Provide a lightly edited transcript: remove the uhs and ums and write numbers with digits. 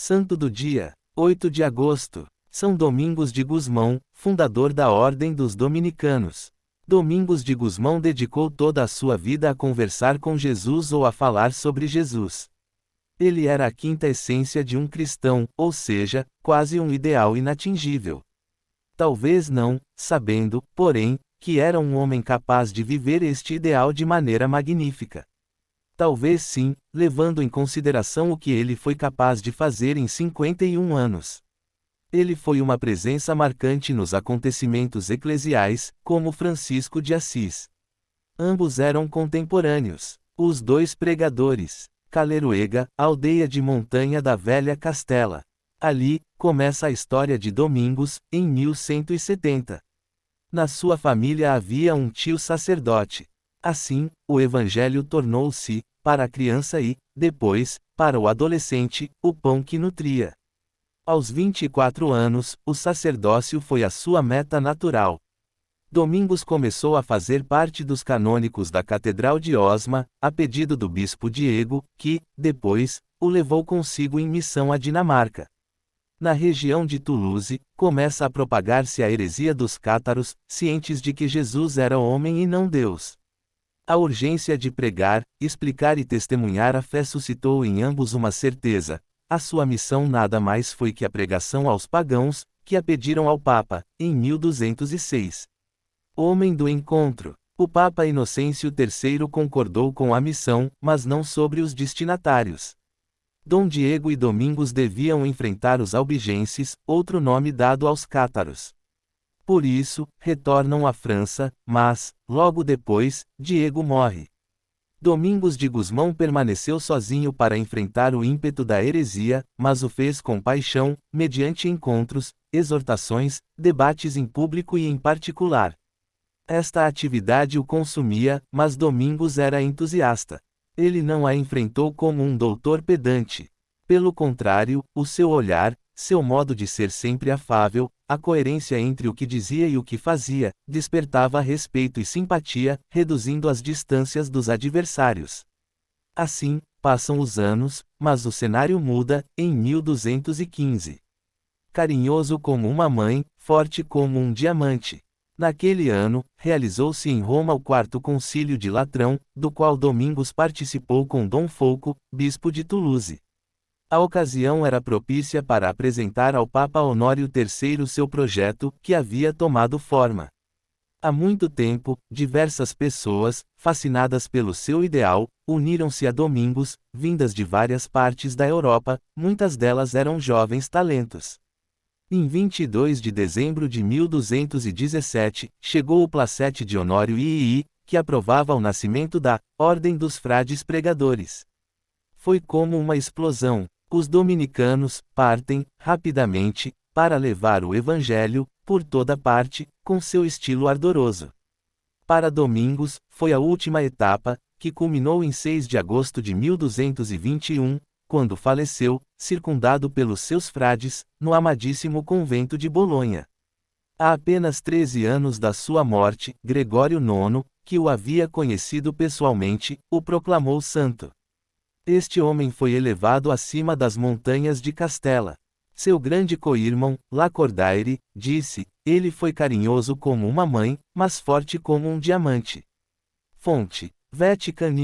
Santo do dia, 8 de agosto. São Domingos de Gusmão, fundador da Ordem dos Dominicanos. Domingos de Gusmão dedicou toda a sua vida a conversar com Jesus ou a falar sobre Jesus. Ele era a quinta essência de um cristão, ou seja, quase um ideal inatingível. Talvez não, sabendo, porém, que era um homem capaz de viver este ideal de maneira magnífica. Talvez sim, levando em consideração o que ele foi capaz de fazer em 51 anos. Ele foi uma presença marcante nos acontecimentos eclesiais, como Francisco de Assis. Ambos eram contemporâneos. Os dois pregadores. Caleruega, aldeia de montanha da velha Castela. Ali, começa a história de Domingos, em 1170. Na sua família havia um tio sacerdote. Assim, o evangelho tornou-se, para a criança e, depois, para o adolescente, o pão que nutria. Aos 24 anos, o sacerdócio foi a sua meta natural. Domingos começou a fazer parte dos canônicos da Catedral de Osma, a pedido do bispo Diego, que, depois, o levou consigo em missão à Dinamarca. Na região de Toulouse, começa a propagar-se a heresia dos cátaros, cientes de que Jesus era homem e não Deus. A urgência de pregar, explicar e testemunhar a fé suscitou em ambos uma certeza: a sua missão nada mais foi que a pregação aos pagãos, que a pediram ao Papa, em 1206. Homem do encontro. O Papa Inocêncio III concordou com a missão, mas não sobre os destinatários. Dom Diego e Domingos deviam enfrentar os albigenses, outro nome dado aos cátaros. Por isso, retornam à França, mas, logo depois, Diego morre. Domingos de Gusmão permaneceu sozinho para enfrentar o ímpeto da heresia, mas o fez com paixão, mediante encontros, exortações, debates em público e em particular. Esta atividade o consumia, mas Domingos era entusiasta. Ele não a enfrentou como um doutor pedante. Pelo contrário, o seu olhar, seu modo de ser sempre afável, a coerência entre o que dizia e o que fazia, despertava respeito e simpatia, reduzindo as distâncias dos adversários. Assim, passam os anos, mas o cenário muda, em 1215. Carinhoso como uma mãe, forte como um diamante. Naquele ano, realizou-se em Roma o quarto concílio de Latrão, do qual Domingos participou com Dom Folco, bispo de Toulouse. A ocasião era propícia para apresentar ao Papa Honório III seu projeto, que havia tomado forma. Há muito tempo, diversas pessoas, fascinadas pelo seu ideal, uniram-se a Domingos, vindas de várias partes da Europa, muitas delas eram jovens talentos. Em 22 de dezembro de 1217, chegou o placete de Honório III, que aprovava o nascimento da Ordem dos Frades Pregadores. Foi como uma explosão. Os dominicanos partem, rapidamente, para levar o Evangelho, por toda parte, com seu estilo ardoroso. Para Domingos, foi a última etapa, que culminou em 6 de agosto de 1221, quando faleceu, circundado pelos seus frades, no amadíssimo convento de Bolonha. Há apenas 13 anos da sua morte, Gregório IX, que o havia conhecido pessoalmente, o proclamou santo. Este homem foi elevado acima das montanhas de Castela. Seu grande co-irmão, Lacordaire, disse: ele foi carinhoso como uma mãe, mas forte como um diamante. Fonte: Vatican News.